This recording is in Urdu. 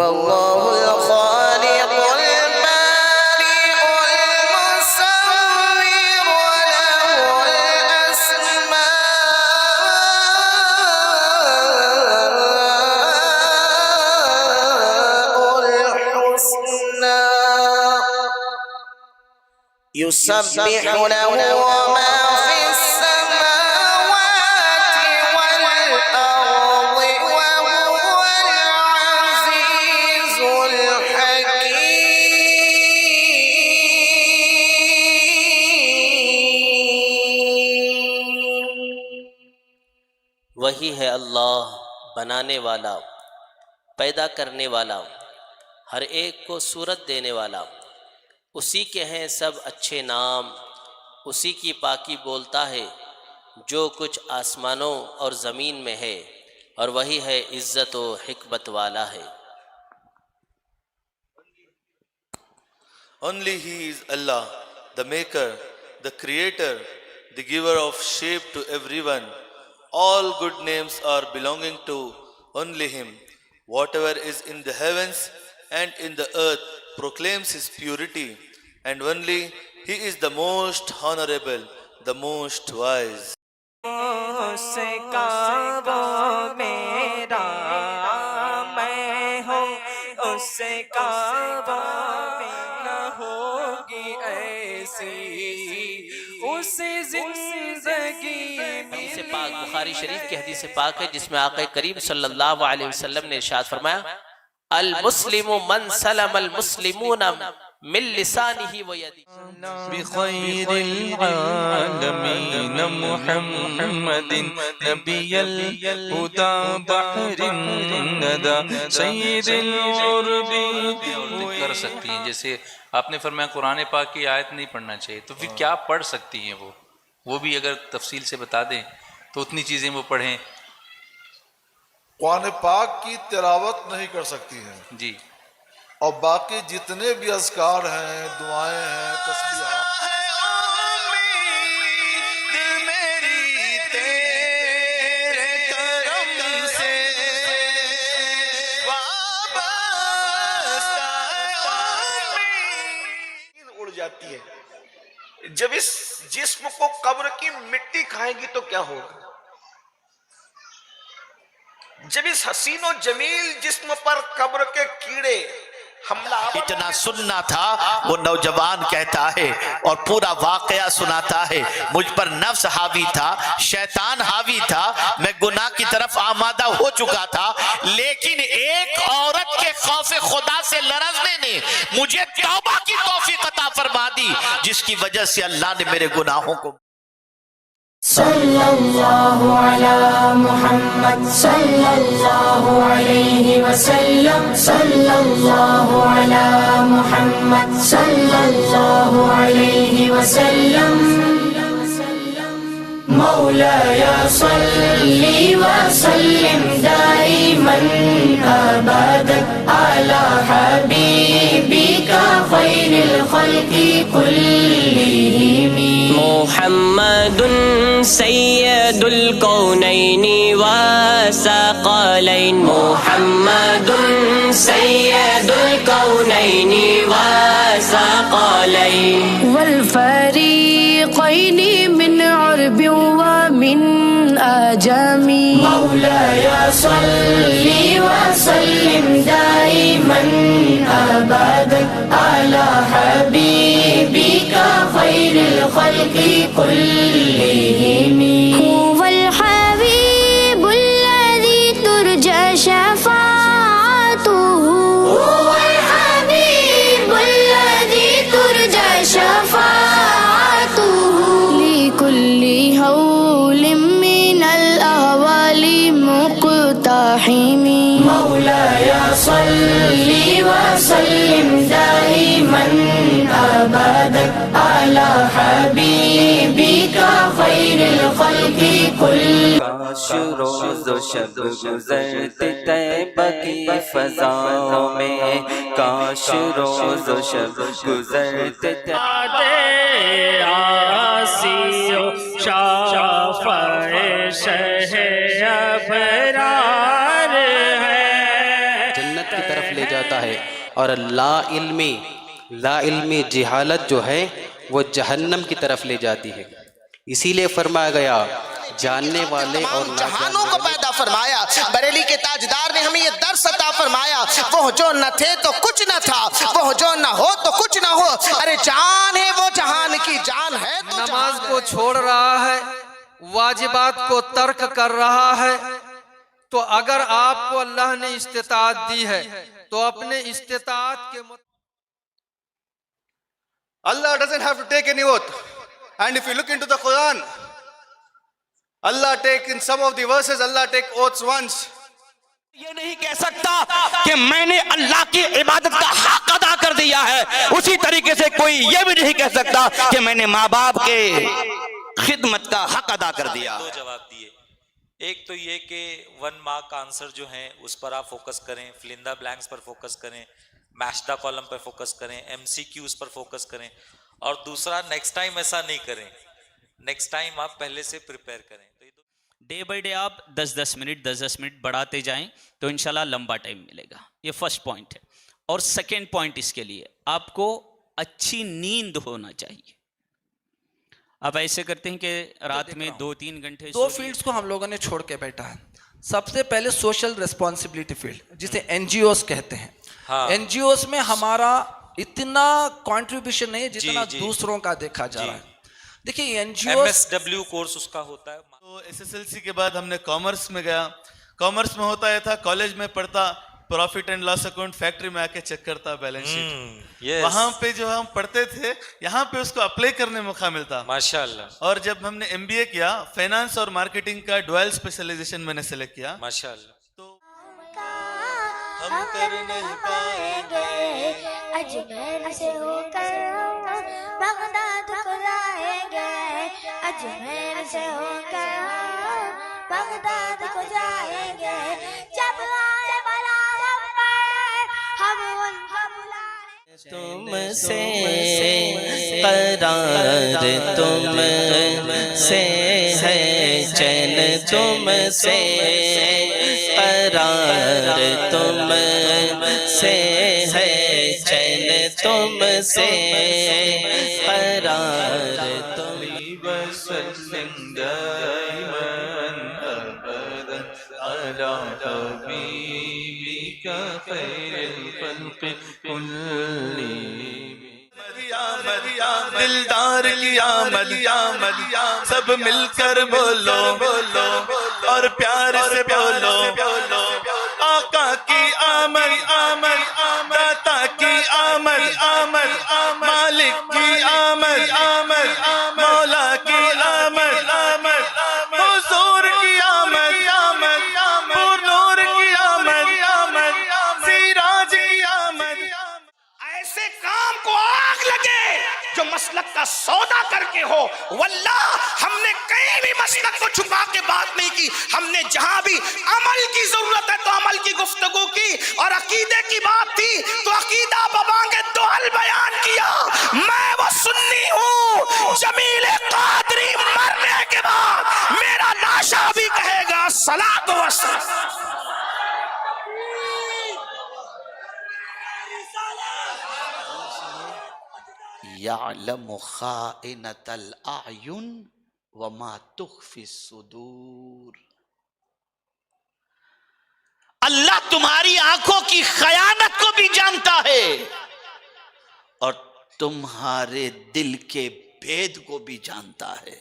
اللہ الخالق البارئ المصور وله الأسماء الحسنى يسبح له ما في السماوات والأرض وهو العزيز الحكيم. وہی ہے اللہ بنانے والا، پیدا کرنے والا، ہر ایک کو صورت دینے والا، اسی کے ہیں سب اچھے نام، اسی کی پاکی بولتا ہے جو کچھ آسمانوں اور زمین میں ہے، اور وہی ہے عزت و حکمت والا ہے. Only He is Allah, the Maker, the Creator, the Giver of shape to everyone. All good names are belonging to only Him. Whatever is in the heavens and in the earth proclaims His purity, and only He is the most honorable, the most wise. اس کا وہ میرا میں ہوں، اس کا وہ نہ ہوگی ایسی اس زندگی حدیث پاک بخاری شریف کی حدیث پاک ہے جس میں آقا کریم صلی اللہ علیہ وسلم نے ارشاد فرمایا المسلم من سلم المسلمون من لسانہ و یدہ. بخير العالمين محمد نبي الهدى بحر الندى سيد العرب. کر سکتی ہیں، جیسے آپ نے فرمایا قرآن پاک کی آیت نہیں پڑھنا چاہیے، تو پھر کیا پڑھ سکتی ہیں وہ بھی اگر تفصیل سے بتا دیں تو اتنی چیزیں وہ پڑھیں. قرآن پاک کی تلاوت نہیں کر سکتی ہیں، جی، اور باقی جتنے بھی اذکار ہیں، دعائیں ہیں، تسبیحات اڑ جاتی ہے. جب اس جسم کو قبر کی مٹی کھائے گی تو کیا ہوگا؟ جب اس حسین و جمیل جسم پر قبر کے کیڑے حملہ اتنا سننا تھا وہ نوجوان کہتا ہے اور پورا واقعہ سناتا ہے. مجھ پر نفس حاوی تھا، شیطان حاوی تھا، میں گناہ کی طرف آمادہ ہو چکا تھا، لیکن ایک عورت کے خوف خدا سے لرزنے نے مجھے توبہ کی توفیق عطا فرما دی، جس کی وجہ سے اللہ نے میرے گناہوں کو. صلی اللہ علی محمد صلی اللہ علیہ وسلم صلی اللہ علی محمد صلی اللہ علیہ وسلم مولاي صل وسلم دائما ابدا على حبيبك خير الخلق كلهم محمد سید الکونین والثقلین محمد سید الکونین والثقلین والفريقين من عرب ومن أجم مولاي صل وسلم دائما أبدا على حبيبك خير الخلق كلهم هو الحبيب الذي ترجى شفاعته هو الحبيب الذي ترجى شفاعته لكل هول من الأهوال مقتحم مولاي صل وسلم دائما أبدا على حبيبك خير الخلق كل کاش روز و شب گزرتے طیبہ کی فضاؤں میں کاش روز و شب گزرتے آسیو شافع شہ ابرار ہے. جنت کی طرف لے جاتا ہے، اور لا علمی جہالت جو ہے وہ جہنم کی طرف لے جاتی ہے۔ اسی لیے فرمایا گیا جاننے والے اور جہانوں کو پیدا فرمایا۔ بریلی کے تاجدار نے ہمیں یہ درس عطا فرمایا، وہ جو نہ تھے تو کچھ نہ تھا، وہ جو نہ ہو تو کچھ نہ ہو، ارے جان ہے وہ جہان کی جان ہے تو نماز کو چھوڑ رہا ہے، واجبات کو ترک کر رہا ہے، تو اگر آپ کو اللہ نے استطاعت دی ہے تو اپنے استطاعت کے Allah doesn't have to take any oath. And if you look into the Quran, Allah take in some of the verses, Allah take oaths once. یہ نہیں کہہ سکتا کہ میں نے اللہ کی عبادت کا حق ادا کر دیا ہے، اسی طریقے سے کوئی یہ بھی نہیں کہہ سکتا کہ میں نے ماں باپ کے خدمت کا حق ادا کر دیا۔ دو جواب دیے، ایک تو یہ کہ 1 مارک کا آنسر جو ہیں اس پر آپ فوکس کریں، فلندہ بلینکس پر فوکس کریں، match the column per focus کریں، MCQs پر فوکس کریں، اور دوسرا نیکسٹ ٹائم ایسا نہیں کریں، نیکسٹ ٹائم آپ پہلے سے پریپیئر کریں۔ ڈے بائی ڈے آپ 10 منٹ بڑھاتے جائیں تو انشاءاللہ لمبا ٹائم ملے گا۔ یہ فرسٹ پوائنٹ ہے۔ اور سیکنڈ پوائنٹ اس کے لیے آپ کو اچھی نیند ہونا چاہیے۔ آپ ایسے کرتے ہیں کہ رات میں 2-3 گھنٹے دو فیلڈز کو ہم لوگوں نے چھوڑ کے بیٹھا ہے۔ سب سے پہلے سوشل ریسپانسبلٹی فیلڈ جسے NGOs کہتے ہیں۔ NGOs میں ہمارا اتنا کنٹریبیوشن نہیں جتنا دوسروں کا دیکھا جا رہا ہے۔ دیکھیے MSW کورس اس کا ہوتا ہے۔ تو SSLC کے بعد ہم نے کامرس میں گیا۔ کامرس میں ہوتا یہ تھا، کالج میں پڑھتا profit and loss account, factory میں آ کے چیک کرتا بیلنس شیٹ۔ وہاں پہ جو ہم پڑھتے تھے یہاں پہ اس کو اپلائی کرنے موقع ملتا ماشاءاللہ۔ اور جب ہم نے MBA کیا، فائنانس اور مارکیٹنگ کا ڈوئل اسپیشلائزیشن میں نے سلیکٹ کیا ماشاءاللہ۔ ہم کر نہیں پائیں گے، اجمیر سے ہو کر بغداد کو جائیں گے، اجمیر سے ہو کر بغداد کو جائیں گے، جب آئے بلا ہم ان کو بلائیں۔ تم سے قرار تم سے ہے چین، تم سے قرار تم سے ہے چین، تم سے قرار تم وسلم دائما ابدا على حبيبك خير الخلق كلهم۔ دلدار کی آمد سب مل کر بولو اور پیار سے بولو، آقا کی آمد، داتا کی آمد، مالک کی آمد، مولا کی آمد، حضور کی آمد، پور نور کی آمد، سراج کی آمد۔ ایسے کام کو آگ لگے جو مسلک کا سودا کر کے ہو۔ واللہ ہم نے کہیں بھی مسلک کو چھپا کے بات نہیں کی، ہم نے جہاں بھی عمل کی ضرورت ہے تو عمل کی گفتگو کی، اور عقیدے کی بات تھی تو عقیدہ ببانگے دوحل بیان کیا۔ میں وہ سنی ہوں جمیل قادری مرنے کے بعد میرا لاشا بھی کہے گا صلاۃ و سلام۔ یعلم خائنۃ الاعین وما تخفی الصدور۔ اللہ تمہاری آنکھوں کی خیانت کو بھی جانتا ہے اور تمہارے دل کے بھید کو بھی جانتا ہے۔